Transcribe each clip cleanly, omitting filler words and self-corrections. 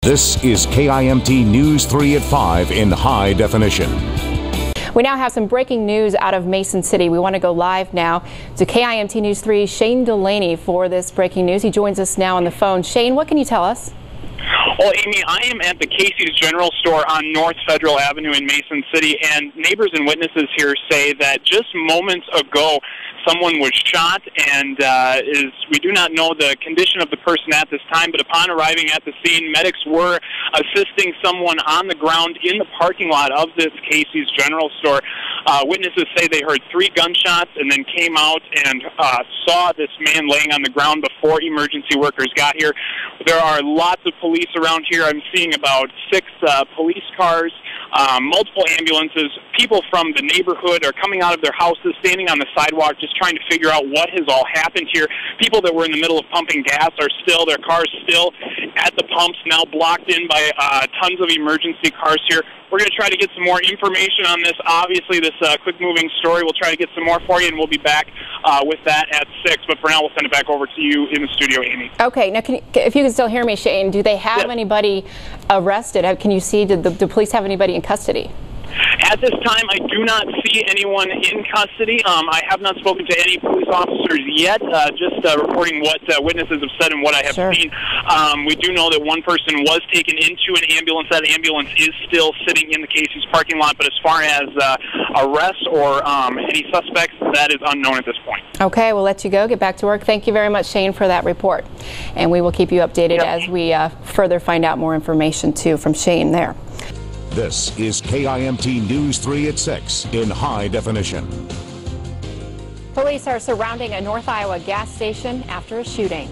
This is KIMT News 3 at 5 in high definition. We now have some breaking news out of Mason City. We want to go live now to KIMT News 3 Shane Delaney for this breaking news. He joins us now on the phone. Shane, what can you tell us? Well, Amy, I am at the Casey's General Store on North Federal Avenue in Mason City, and neighbors and witnesses here say that just moments ago someone was shot, and we do not know the condition of the person at this time, but upon arriving at the scene, medics were assisting someone on the ground in the parking lot of this Casey's General Store. Witnesses say they heard 3 gunshots and then came out and saw this man laying on the ground before emergency workers got here. There are lots of police around here. I'm seeing about 6 police cars, multiple ambulances. People from the neighborhood are coming out of their houses, standing on the sidewalk, just trying to figure out what has all happened here. People that were in the middle of pumping gas are still, their cars still at the pumps, now blocked in by tons of emergency cars here. We're going to try to get some more information on this. Obviously, this quick-moving story, we'll try to get some more for you, and we'll be back with that at 6. But for now, we'll send it back over to you in the studio, Amy. Okay. Now, if you can still hear me, Shane, do they have anybody arrested? Can you see, did the police have anybody in custody? At this time, I do not see anyone in custody. I have not spoken to any police officers yet, just reporting what witnesses have said and what I have seen. We do know that one person was taken into an ambulance. That ambulance is still sitting in the Casey's parking lot, but as far as arrests or any suspects, that is unknown at this point. Okay, we'll let you go. Get back to work. Thank you very much, Shane, for that report. And we will keep you updated as we further find out more information, too, from Shane there. This is KIMT News 3 at 6 in high definition. Police are surrounding a North Iowa gas station after a shooting.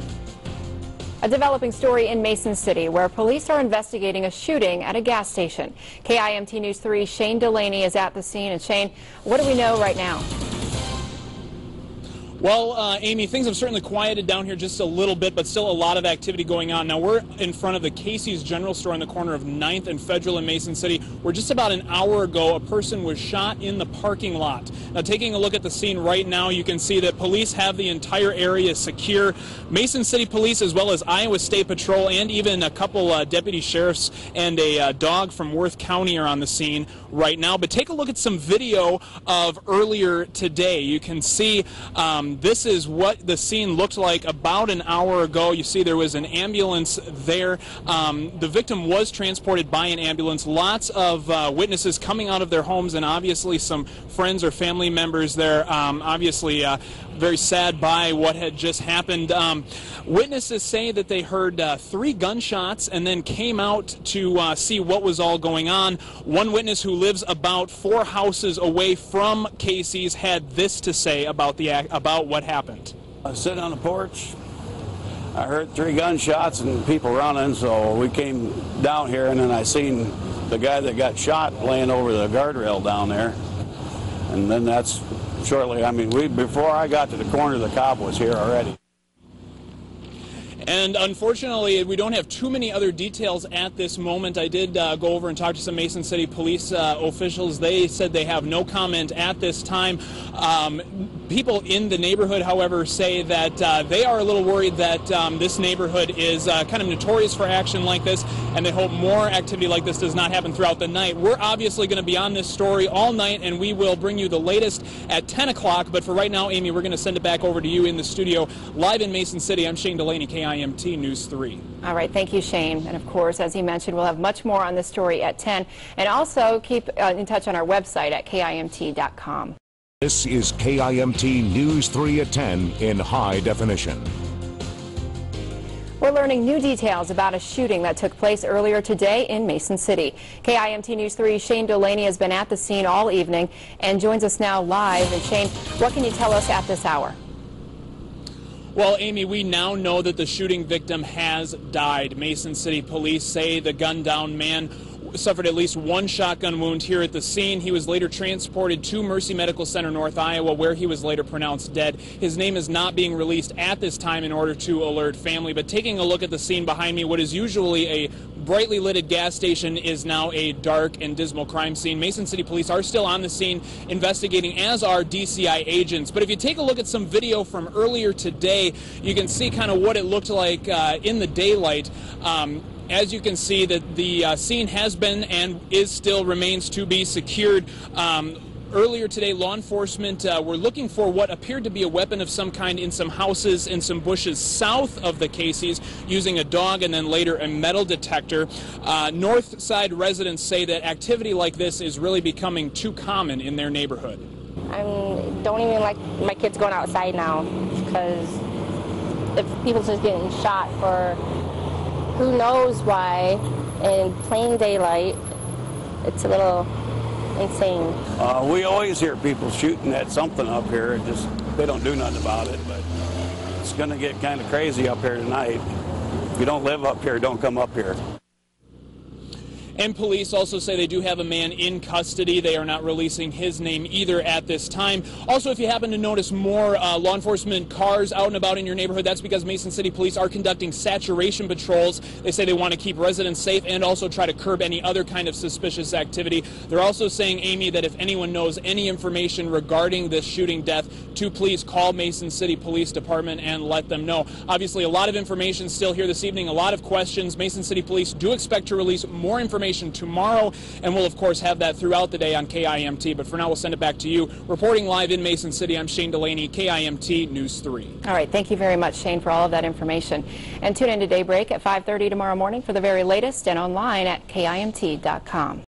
A developing story in Mason City where police are investigating a shooting at a gas station. KIMT News 3 Shane Delaney is at the scene. And Shane, what do we know right now? Well, Amy, things have certainly quieted down here just a little bit, but still a lot of activity going on. Now, we're in front of the Casey's General Store on the corner of 9th and Federal in Mason City, where just about an hour ago, a person was shot in the parking lot. Now, taking a look at the scene right now, you can see that police have the entire area secure. Mason City Police, as well as Iowa State Patrol, and even a couple deputy sheriffs and a dog from Worth County are on the scene right now. But take a look at some video of earlier today. You can see this is what the scene looked like about an hour ago. You see there was an ambulance there. The victim was transported by an ambulance. Lots of witnesses coming out of their homes, and obviously some friends or family members there. Obviously very sad by what had just happened. Witnesses say that they heard 3 gunshots and then came out to see what was all going on. One witness who lives about 4 houses away from Casey's had this to say about what happened. I was sitting on the porch. I heard 3 gunshots and people running, so we came down here, and then I seen the guy that got shot laying over the guardrail down there. And then that's shortly, I mean, before I got to the corner, the cop was here already. And unfortunately, we don't have too many other details at this moment. I did go over and talk to some Mason City police officials. They said they have no comment at this time. People in the neighborhood, however, say that they are a little worried that this neighborhood is kind of notorious for action like this, and they hope more activity like this does not happen throughout the night. We're obviously going to be on this story all night, and we will bring you the latest at 10 o'clock. But for right now, Amy, we're going to send it back over to you in the studio live in Mason City. I'm Shane Delaney, KIMT News 3. All right, thank you, Shane. And of course, as he mentioned, we'll have much more on this story at 10. And also keep in touch on our website at KIMT.com. This is KIMT News 3 at 10 in high definition. We're learning new details about a shooting that took place earlier today in Mason City. KIMT News 3 Shane Delaney has been at the scene all evening and joins us now live. And Shane, what can you tell us at this hour? Well, Amy, we now know that the shooting victim has died. Mason City police say the gunned-down man suffered at least 1 shotgun wound here at the scene. He was later transported to Mercy Medical Center, North Iowa, where he was later pronounced dead. His name is not being released at this time in order to alert family. But taking a look at the scene behind me, what is usually a brightly lit gas station is now a dark and dismal crime scene. Mason City police are still on the scene investigating, as are DCI agents. But if you take a look at some video from earlier today, you can see kind of what it looked like in the daylight. As you can see, that the scene has been and remains to be secured. Earlier today, law enforcement were looking for what appeared to be a weapon of some kind in some houses and some bushes south of the Casey's, using a dog and then later a metal detector. North Side residents say that activity like this is really becoming too common in their neighborhood. I don't even like my kids going outside now, because if people just getting shot for who knows why in plain daylight, it's a little insane. We always hear people shooting at something up here. They don't do nothing about it, but it's going to get kind of crazy up here tonight. If you don't live up here, don't come up here. And police also say they do have a man in custody. They are not releasing his name either at this time. Also, if you happen to notice more law enforcement cars out and about in your neighborhood, that's because Mason City Police are conducting saturation patrols. They say they want to keep residents safe and also try to curb any other kind of suspicious activity. They're also saying, Amy, that if anyone knows any information regarding this shooting death, to please call Mason City Police Department and let them know. Obviously, a lot of information still here this evening, a lot of questions. Mason City Police do expect to release more information tomorrow, and we'll of course have that throughout the day on KIMT. But for now, we'll send it back to you. Reporting live in Mason City, I'm Shane Delaney, KIMT News 3. All right, thank you very much, Shane, for all of that information. And tune in to Daybreak at 5:30 tomorrow morning for the very latest, and online at KIMT.com.